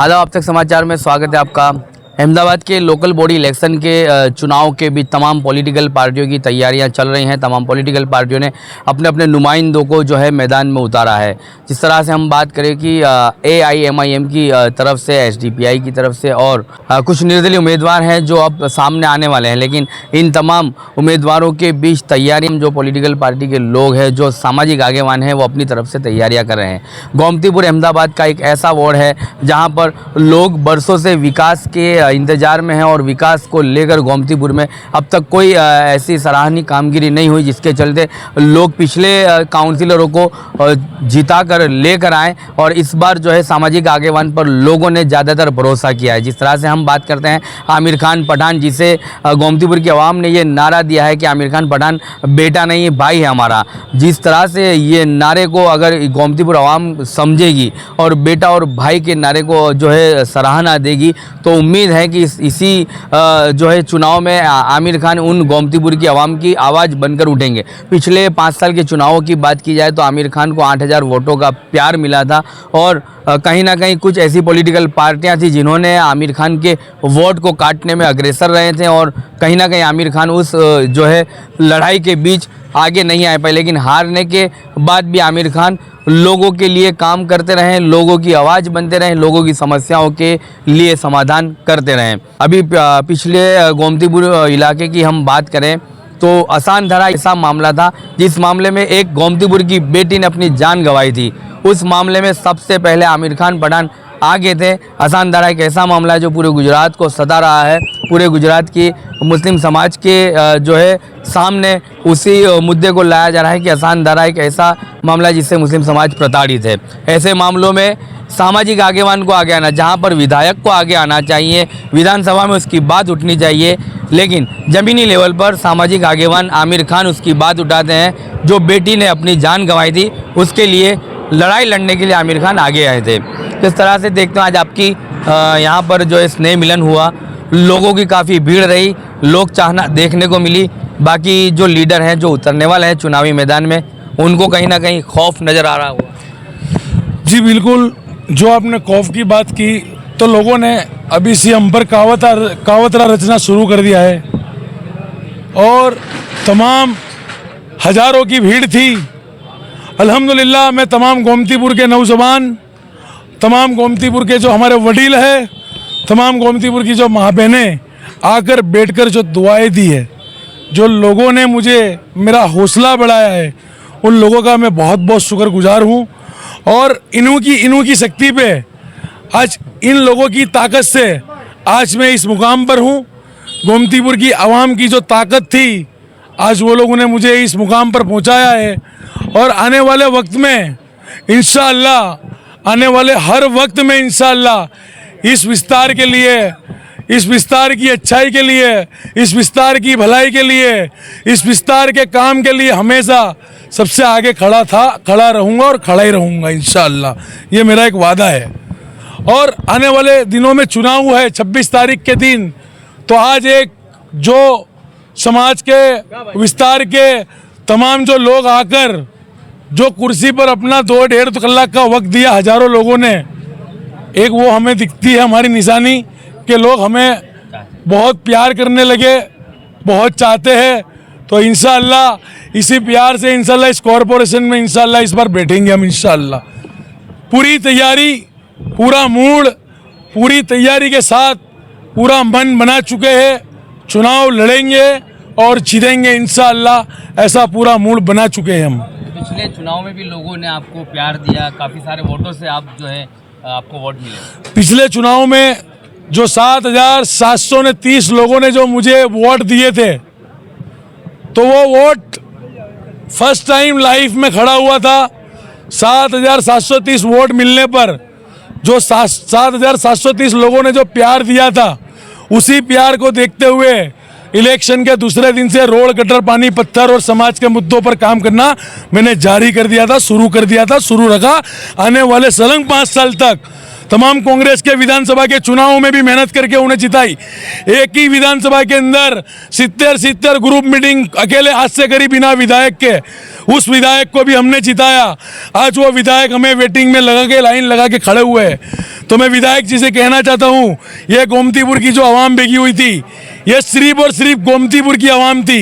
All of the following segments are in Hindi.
आदाब, अब तक समाचार में स्वागत है आपका। अहमदाबाद के लोकल बॉडी इलेक्शन के चुनाव के बीच तमाम पॉलिटिकल पार्टियों की तैयारियां चल रही हैं। तमाम पॉलिटिकल पार्टियों ने अपने अपने नुमाइंदों को जो है मैदान में उतारा है। जिस तरह से हम बात करें कि AIMIM की तरफ से, SDPI की तरफ से और कुछ निर्दलीय उम्मीदवार हैं जो अब सामने आने वाले हैं, लेकिन इन तमाम उम्मीदवारों के बीच तैयारियाँ जो पॉलिटिकल पार्टी के लोग हैं, जो सामाजिक आगेवान हैं, वो अपनी तरफ से तैयारियाँ कर रहे हैं। गोमतीपुर अहमदाबाद का एक ऐसा वार्ड है जहाँ पर लोग बरसों से विकास के इंतजार में है और विकास को लेकर गोमतीपुर में अब तक कोई ऐसी सराहनीय कामगिरी नहीं हुई जिसके चलते लोग पिछले काउंसिलरों को जिता कर लेकर आए और इस बार जो है सामाजिक आगेवान पर लोगों ने ज़्यादातर भरोसा किया है। जिस तरह से हम बात करते हैं आमिर खान पठान, जिसे गोमतीपुर की आवाम ने ये नारा दिया है कि आमिर खान पठान बेटा नहीं भाई है हमारा। जिस तरह से ये नारे को अगर गोमतीपुर आवाम समझेगी और बेटा और भाई के नारे को जो है सराहना देगी तो उम्मीद है कि इसी जो है चुनाव में आमिर खान उन गोमतीपुर की आवाम की आवाज़ बनकर उठेंगे। पिछले 5 साल के चुनावों की बात की जाए तो आमिर खान को 8000 वोटों का प्यार मिला था और कहीं ना कहीं कुछ ऐसी पॉलिटिकल पार्टियां थी जिन्होंने आमिर खान के वोट को काटने में अग्रसर रहे थे और कहीं ना कहीं आमिर खान उस जो है लड़ाई के बीच आगे नहीं आए पाए। लेकिन हारने के बाद भी आमिर खान लोगों के लिए काम करते रहें, लोगों की आवाज़ बनते रहें, लोगों की समस्याओं के लिए समाधान करते रहें। अभी पिछले गोमतीपुर इलाके की हम बात करें तो आसान धरा ऐसा मामला था जिस मामले में एक गोमतीपुर की बेटी ने अपनी जान गंवाई थी। उस मामले में सबसे पहले आमिर खान पठान आगे थे। आसान धरा एक ऐसा मामला है जो पूरे गुजरात को सता रहा है। पूरे गुजरात की मुस्लिम समाज के जो है सामने उसी मुद्दे को लाया जा रहा है कि आसान धरा एक ऐसा मामला जिससे मुस्लिम समाज प्रताड़ित है। ऐसे मामलों में सामाजिक आगेवान को आगे आना, जहां पर विधायक को आगे आना चाहिए, विधानसभा में उसकी बात उठनी चाहिए, लेकिन ज़मीनी लेवल पर सामाजिक आगेवान आमिर खान उसकी बात उठाते हैं। जो बेटी ने अपनी जान गंवाई थी उसके लिए लड़ाई लड़ने के लिए आमिर खान आगे आए थे। किस तरह से देखते हैं आज आपकी यहाँ पर जो है स्नेह मिलन हुआ, लोगों की काफ़ी भीड़ रही, लोग चाहना देखने को मिली। बाकी जो लीडर हैं, जो उतरने वाले हैं चुनावी मैदान में, उनको कहीं ना कहीं खौफ नज़र आ रहा हुआ। जी बिल्कुल, जो आपने खौफ की बात की तो लोगों ने अभी से हम पर कावतरा रचना शुरू कर दिया है और तमाम हजारों की भीड़ थी। अल्हम्दुलिल्लाह मैं तमाम गोमतीपुर के नौजवान, तमाम गोमतीपुर के जो हमारे वडील हैं, तमाम गोमतीपुर की जो माँ बहनें आकर बैठकर जो दुआएं दी है, जो लोगों ने मुझे मेरा हौसला बढ़ाया है, उन लोगों का मैं बहुत बहुत शुक्रगुजार हूँ। और इन्हों की शक्ति पे, आज इन लोगों की ताकत से आज मैं इस मुकाम पर हूँ। गोमतीपुर की आवाम की जो ताकत थी, आज वो लोगों ने मुझे इस मुकाम पर पहुँचाया है। और आने वाले वक्त में इंशाअल्लाह, आने वाले हर वक्त में इंशाअल्लाह इस विस्तार के लिए, इस विस्तार की अच्छाई के लिए, इस विस्तार की भलाई के लिए, इस विस्तार के काम के लिए हमेशा सबसे आगे खड़ा रहूँगा और खड़ा ही रहूँगा इंशाअल्लाह। ये मेरा एक वादा है। और आने वाले दिनों में चुनाव है 26 तारीख के दिन, तो आज एक जो समाज के विस्तार के तमाम जो लोग आकर जो कुर्सी पर अपना 2-1.5 कलाक का वक्त दिया हजारों लोगों ने, एक वो हमें दिखती है हमारी निशानी कि लोग हमें बहुत प्यार करने लगे, बहुत चाहते हैं। तो इंशाअल्लाह इसी प्यार से इंशाअल्लाह इस कॉरपोरेशन में इंशाअल्लाह इस बार बैठेंगे हम इंशाअल्लाह। पूरी तैयारी, पूरा मूड, पूरी तैयारी के साथ पूरा मन बना चुके हैं। चुनाव लड़ेंगे और जीतेंगे इंशाअल्लाह, ऐसा पूरा मूड बना चुके हैं हम। पिछले चुनाव में भी लोगों ने आपको प्यार दिया, काफ़ी सारे वोटों से आप जो है आपको वोट मिले। पिछले चुनाव में जो 7730 लोगों ने जो मुझे वोट दिए थे, तो वो वोट फर्स्ट टाइम लाइफ में खड़ा हुआ था। 7730 वोट मिलने पर जो 7730 लोगों ने जो प्यार दिया था, उसी प्यार को देखते हुए इलेक्शन के दूसरे दिन से रोड, गटर, पानी, पत्थर और समाज के मुद्दों पर काम करना मैंने जारी कर दिया था, शुरू कर दिया था, शुरू रखा। आने वाले सलंग 5 साल तक तमाम कांग्रेस के विधानसभा के चुनावों में भी मेहनत करके उन्हें जिताई। एक ही विधानसभा के अंदर 70 ग्रुप मीटिंग अकेले हाथ से करी बिना विधायक के, उस विधायक को भी हमने जिताया। आज वो विधायक हमें वेटिंग में लगा के लाइन लगा के खड़े हुए हैं। तो मैं विधायक जी से कहना चाहता हूँ, ये गोमतीपुर की जो आवाम बेगी हुई थी, ये सिर्फ और सिर्फ गोमतीपुर की आवाम थी।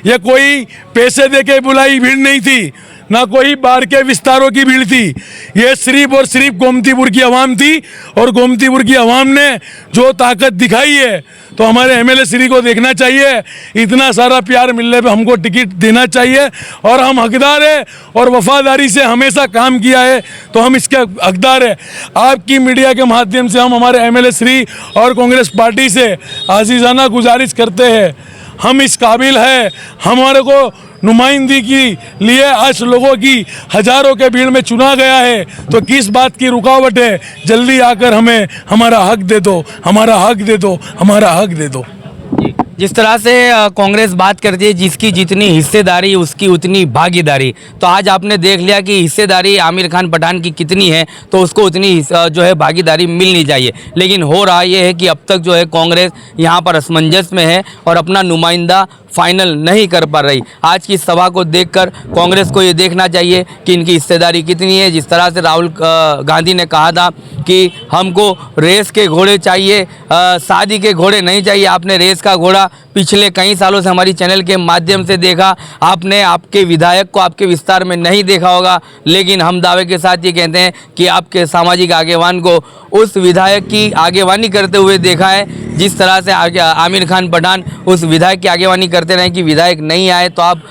ये कोई पैसे दे के बुलाई भीड़ नहीं थी, ना कोई बाहर के विस्तारों की भीड़ थी। ये सिर्फ और सिर्फ गोमतीपुर की आवाम थी, और गोमतीपुर की आवाम ने जो ताकत दिखाई है, तो हमारे एमएलए श्री को देखना चाहिए। इतना सारा प्यार मिलने पे हमको टिकट देना चाहिए, और हम हकदार है, और वफादारी से हमेशा काम किया है, तो हम इसके हकदार है। आपकी मीडिया के माध्यम से हम हमारे एमएलए श्री और कांग्रेस पार्टी से आजीजाना गुजारिश करते हैं, हम इस काबिल है, हमारे को नुमाइंदगी के लिए आज लोगों की हजारों के भीड़ में चुना गया है, तो किस बात की रुकावट है? जल्दी आकर हमें हमारा हक दे दो, हमारा हक दे दो, हमारा हक दे दो। जिस तरह से कांग्रेस बात करती है, जिसकी जितनी हिस्सेदारी उसकी उतनी भागीदारी, तो आज आपने देख लिया कि हिस्सेदारी आमिर खान पठान की कितनी है, तो उसको उतनी जो है भागीदारी मिलनी चाहिए। लेकिन हो रहा ये है कि अब तक जो है कांग्रेस यहाँ पर असमंजस में है और अपना नुमाइंदा फाइनल नहीं कर पा रही। आज की सभा को देखकर कांग्रेस को ये देखना चाहिए कि इनकी हिस्सेदारी कितनी है। जिस तरह से राहुल गांधी ने कहा था कि हमको रेस के घोड़े चाहिए, शादी के घोड़े नहीं चाहिए। आपने रेस का घोड़ा पिछले कई सालों से हमारी चैनल के माध्यम से देखा, आपने आपके विधायक को आपके विस्तार में नहीं देखा होगा, लेकिन हम दावे के साथ ये कहते हैं कि आपके सामाजिक आगेवान को उस विधायक की आगेवानी करते हुए देखा है। जिस तरह से आमिर खान पठान उस विधायक की आगेवानी करते रहे कि विधायक नहीं आए तो आप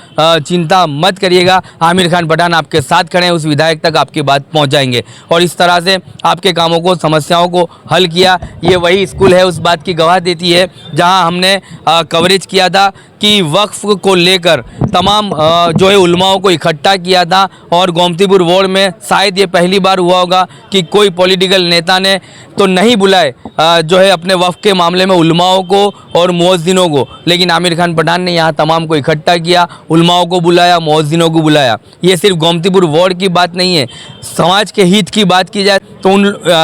चिंता मत करिएगा, आमिर खान पठान आपके साथ खड़े हैं, उस विधायक तक आपकी बात पहुंचाएंगे। और इस तरह से आपके कामों को, समस्याओं को हल किया। ये वही स्कूल है, उस बात की गवाह देती है जहां हमने कवरेज किया था कि वक्फ को लेकर तमाम जो है उलमाओं को इकट्ठा किया था, और गोमतीपुर वार्ड में शायद ये पहली बार हुआ होगा कि कोई पॉलिटिकल नेता ने तो नहीं बुलाए जो है अपने वक्फ के मामले में उलमाओं को और मुअज्जिनों को, लेकिन आमिर खान पठान ने यहाँ तमाम को इकट्ठा किया, उलमाओं को बुलाया, मुअज्जिनों को बुलाया। ये सिर्फ गोमतीपुर वार्ड की बात नहीं है, समाज के हित की बात की जाए तो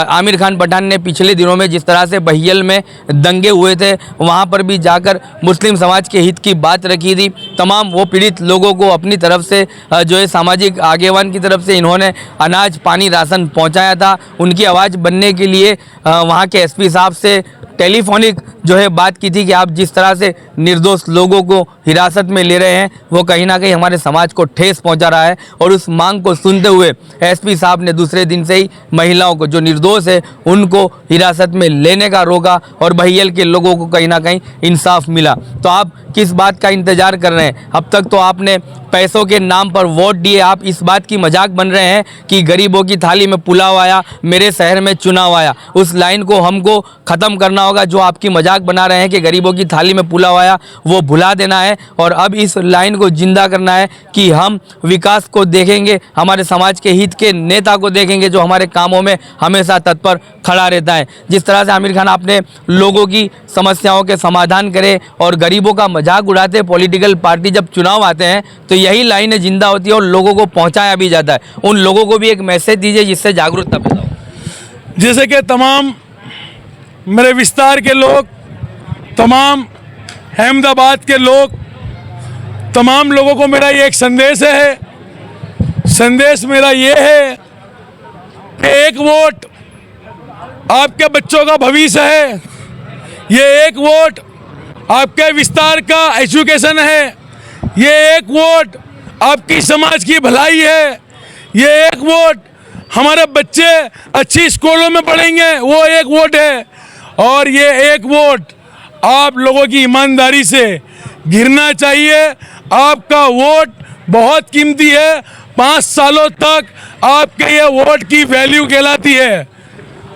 आमिर खान पठान ने पिछले दिनों में जिस तरह से बहियल में दंगे हुए थे, वहाँ पर भी जाकर मुस्लिम समाज के हित की बात रखी थी। तमाम वो पीड़ित लोगों को अपनी तरफ से जो है सामाजिक आगेवान की तरफ से इन्होंने अनाज, पानी, राशन पहुंचाया था। उनकी आवाज़ बनने के लिए वहाँ के एसपी साहब से टेलीफोनिक जो है बात की थी कि आप जिस तरह से निर्दोष लोगों को हिरासत में ले रहे हैं, वो कहीं ना कहीं हमारे समाज को ठेस पहुंचा रहा है। और उस मांग को सुनते हुए एसपी साहब ने दूसरे दिन से ही महिलाओं को, जो निर्दोष है, उनको हिरासत में लेने का रोका, और बहियल के लोगों को कहीं ना कहीं इंसाफ मिला। तो आप किस बात का इंतजार कर रहे हैं? अब तक तो आपने पैसों के नाम पर वोट दिए, आप इस बात की मजाक बन रहे हैं कि गरीबों की थाली में पुलाव आया, मेरे शहर में चुनाव आया। उस लाइन को हमको ख़त्म करना होगा। जो आपकी मजाक बना रहे हैं कि गरीबों की थाली में पुलाव आया, वो भुला देना है, और अब इस लाइन को जिंदा करना है कि हम विकास को देखेंगे, हमारे समाज के हित के नेता को देखेंगे जो हमारे कामों में हमेशा तत्पर खड़ा रहता है। जिस तरह से आमिर खान आपने लोगों की समस्याओं के समाधान करे और गरीबों का मजाक उड़ाते, पॉलिटिकल पार्टी जब चुनाव आते हैं तो यही लाइनें जिंदा होती है और लोगों को पहुंचाया भी जाता है। उन लोगों को भी एक मैसेज दीजिए जिससे जागरूकता पैदा हो। जैसे कि तमाम मेरे विस्तार के लोग, तमाम अहमदाबाद के लोग, तमाम लोगों को मेरा ये एक संदेश है। संदेश मेरा ये है कि एक वोट आपके बच्चों का भविष्य है, ये एक वोट आपके विस्तार का एजुकेशन है, ये एक वोट आपकी समाज की भलाई है, ये एक वोट हमारे बच्चे अच्छी स्कूलों में पढ़ेंगे, वो एक वोट है। और ये एक वोट आप लोगों की ईमानदारी से गिरना चाहिए। आपका वोट बहुत कीमती है, 5 सालों तक आपके ये वोट की वैल्यू कहलाती है।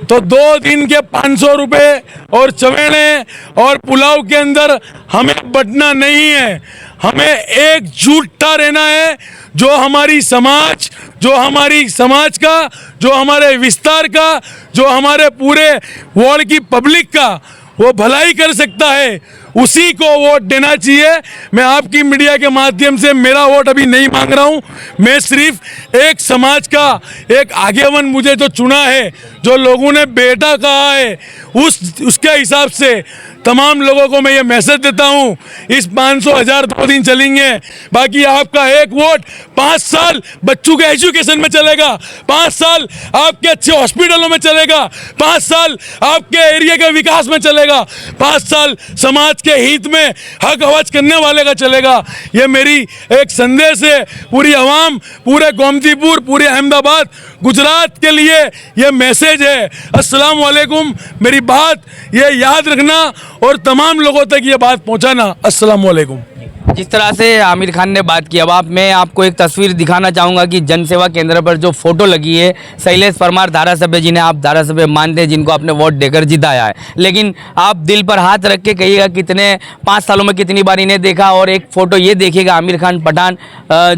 तो 2 दिन के 500 रुपये और चवेड़े और पुलाव के अंदर हमें बटना नहीं है, हमें एकजुटता रहना है। जो हमारी समाज, जो हमारी समाज का, जो हमारे विस्तार का, जो हमारे पूरे वर्ल्ड की पब्लिक का वो भलाई कर सकता है, उसी को वोट देना चाहिए। मैं आपकी मीडिया के माध्यम से मेरा वोट अभी नहीं मांग रहा हूं, मैं सिर्फ एक समाज का एक आगेवन मुझे जो चुना है, जो लोगों ने बेटा कहा है उसके हिसाब से तमाम लोगों को मैं ये मैसेज देता हूँ, इस 500,000 2 दिन चलेंगे, बाकी आपका एक वोट 5 साल बच्चों के एजुकेशन में चलेगा, 5 साल आपके अच्छे हॉस्पिटलों में चलेगा, 5 साल आपके एरिया के विकास में चलेगा, 5 साल समाज के हित में हक आवाज करने वाले का चलेगा। ये मेरी एक संदेश है पूरी आवाम, पूरे गोमतीपुर, पूरे अहमदाबाद, गुजरात के लिए ये मैसेज है। अस्सलाम वालेकुम। मेरी बात ये याद रखना और तमाम लोगों तक ये बात पहुंचाना। अस्सलाम वालेकुम। जिस तरह से आमिर खान ने बात की, अब मैं आपको एक तस्वीर दिखाना चाहूँगा कि जनसेवा केंद्र पर जो फोटो लगी है शैलेश परमार धारासभ्य जिन्हें आप धारासभ्य मानते हैं, जिनको आपने वोट देकर जिताया है, लेकिन आप दिल पर हाथ रख के कहिएगा कितने 5 सालों में कितनी बार इन्हें देखा। और एक फ़ोटो ये देखिएगा आमिर खान पठान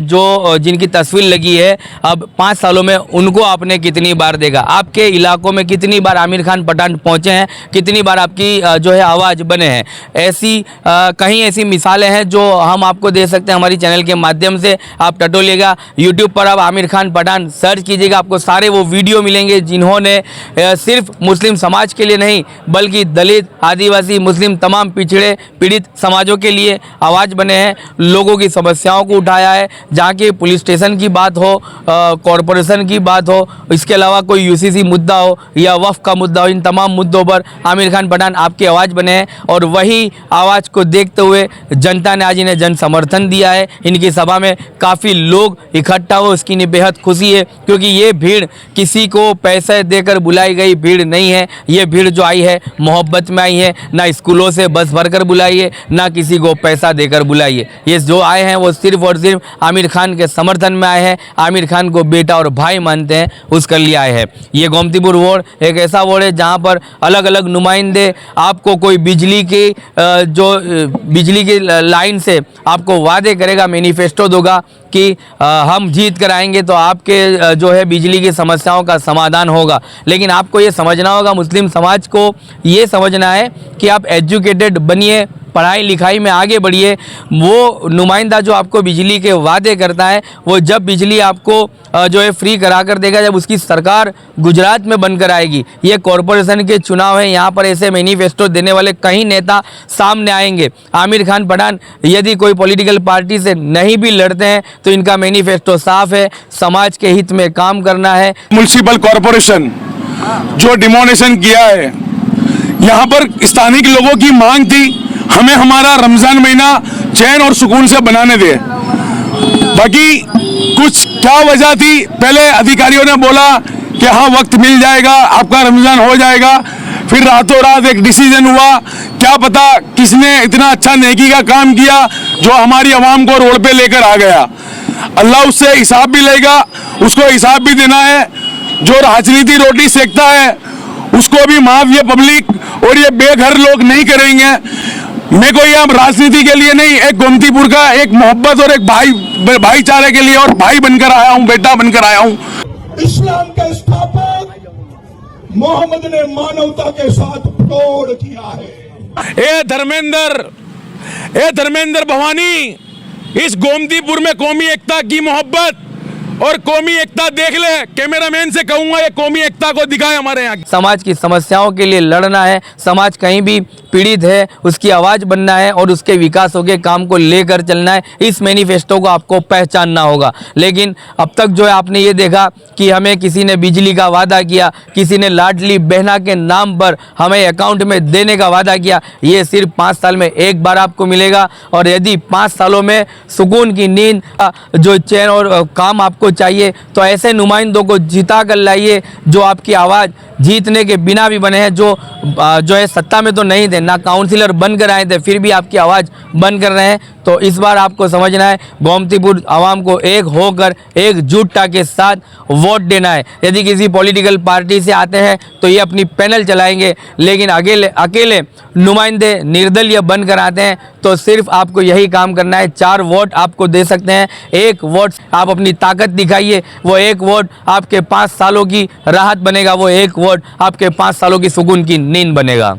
जो जिनकी तस्वीर लगी है, अब 5 सालों में उनको आपने कितनी बार देखा, आपके इलाकों में कितनी बार आमिर खान पठान पहुँचे हैं, कितनी बार आपकी जो है आवाज़ बने हैं। ऐसी कहीं ऐसी मिसालें हैं जो हम आपको दे सकते हैं हमारी चैनल के माध्यम से। आप टटोलिएगा यूट्यूब पर, आप आमिर खान पठान सर्च कीजिएगा, आपको सारे वो वीडियो मिलेंगे जिन्होंने सिर्फ मुस्लिम समाज के लिए नहीं बल्कि दलित, आदिवासी, मुस्लिम, तमाम पिछड़े पीड़ित समाजों के लिए आवाज़ बने हैं, लोगों की समस्याओं को उठाया है। जहाँ की पुलिस स्टेशन की बात हो, कॉरपोरेशन की बात हो, इसके अलावा कोई यूसीसी मुद्दा हो या वक्फ का मुद्दा हो, इन तमाम मुद्दों पर आमिर खान पठान आपकी आवाज़ बने हैं। और वही आवाज़ को देखते हुए जनता ने आज इन्हें जन समर्थन दिया है। इनकी सभा में काफ़ी लोग इकट्ठा हो, इसकी इन्हें बेहद खुशी है, क्योंकि ये भीड़ किसी को पैसे देकर बुलाई गई भीड़ नहीं है। ये भीड़ जो आई है मोहब्बत में आई है, ना स्कूलों से बस भरकर बुलाई है, ना किसी को पैसा देकर बुलाई है। ये जो आए हैं वो सिर्फ और सिर्फ आमिर खान के समर्थन में आए हैं, आमिर खान को बेटा और भाई मानते हैं, उसके लिए आए हैं। ये गोमतीपुर वार्ड एक ऐसा वार्ड है जहाँ पर अलग अलग नुमाइंदे आपको कोई बिजली की बिजली की लाइन से आपको वादे करेगा, मैनिफेस्टो दोगा कि हम जीत कर आएंगे तो आपके जो है बिजली की समस्याओं का समाधान होगा। लेकिन आपको ये समझना होगा, मुस्लिम समाज को ये समझना है कि आप एजुकेटेड बनिए, पढ़ाई लिखाई में आगे बढ़िए। वो नुमाइंदा जो आपको बिजली के वादे करता है, वो जब बिजली आपको जो है फ्री करा कर देगा, जब उसकी सरकार गुजरात में बनकर आएगी। ये कॉरपोरेशन के चुनाव है, यहाँ पर ऐसे मैनिफेस्टो देने वाले कई नेता सामने आएंगे। आमिर खान पठान यदि कोई पॉलिटिकल पार्टी से नहीं भी लड़ते हैं तो इनका मैनिफेस्टो साफ है, समाज के हित में काम करना है। म्युनिसिपल कॉरपोरेशन जो डिमोनेशन किया है, यहाँ पर स्थानिक लोगों की मांग थी हमें हमारा रमजान महीना चैन और सुकून से बनाने दे। बाकी कुछ क्या वजह थी, पहले अधिकारियों ने बोला कि हाँ वक्त मिल जाएगा, आपका रमजान हो जाएगा, फिर रातों रात एक डिसीजन हुआ। क्या पता किसने इतना अच्छा नेकी का काम किया जो हमारी आवाम को रोड पे लेकर आ गया। अल्लाह उससे हिसाब भी लेगा, उसको हिसाब भी देना है। जो राजनीति रोटी सेकता है उसको भी माफ ये पब्लिक और ये बेघर लोग नहीं करेंगे। मैं कोई अब राजनीति के लिए नहीं, एक गोमतीपुर का एक मोहब्बत और एक भाईचारे के लिए और भाई बनकर आया हूँ, बेटा बनकर आया हूँ। इस्लाम के स्थापक मोहम्मद ने मानवता के साथ तोड़ किया है। ए धर्मेंद्र भवानी, इस गोमतीपुर में कौमी एकता की मोहब्बत और कौमी एकता देख ले। कैमरामैन से कहूंगा ये कौमी एकता को दिखाए हमारे यहाँ। समाज की समस्याओं के लिए लड़ना है, समाज कहीं भी पीड़ित है उसकी आवाज़ बनना है और उसके विकासों के काम को लेकर चलना है। इस मैनिफेस्टो को आपको पहचानना होगा। लेकिन अब तक जो है आपने ये देखा कि हमें किसी ने बिजली का वादा किया, किसी ने लाडली बहना के नाम पर हमें अकाउंट में देने का वादा किया। ये सिर्फ 5 साल में एक बार आपको मिलेगा। और यदि 5 सालों में सुकून की नींद, जो चैन और काम आपको चाहिए, तो ऐसे नुमाइंदों को जिता कर लाइए जो आपकी आवाज़ जीतने के बिना भी बने हैं, जो है सत्ता में तो नहीं थे, ना काउंसिलर बनकर आए थे, फिर भी आपकी आवाज़ बन कर रहे हैं। तो इस बार आपको समझना है, गोमतीपुर आवाम को एक होकर एकजुटता के साथ वोट देना है। यदि किसी पॉलिटिकल पार्टी से आते हैं तो ये अपनी पैनल चलाएंगे, लेकिन अकेले नुमाइंदे निर्दलीय बनकर आते हैं तो सिर्फ आपको यही काम करना है। 4 वोट आपको दे सकते हैं, 1 वोट आप अपनी ताकत दिखाइए, वो 1 वोट आपके 5 सालों की राहत बनेगा, वो 1 वोट आपके 5 सालों की सुकून की नींद बनेगा।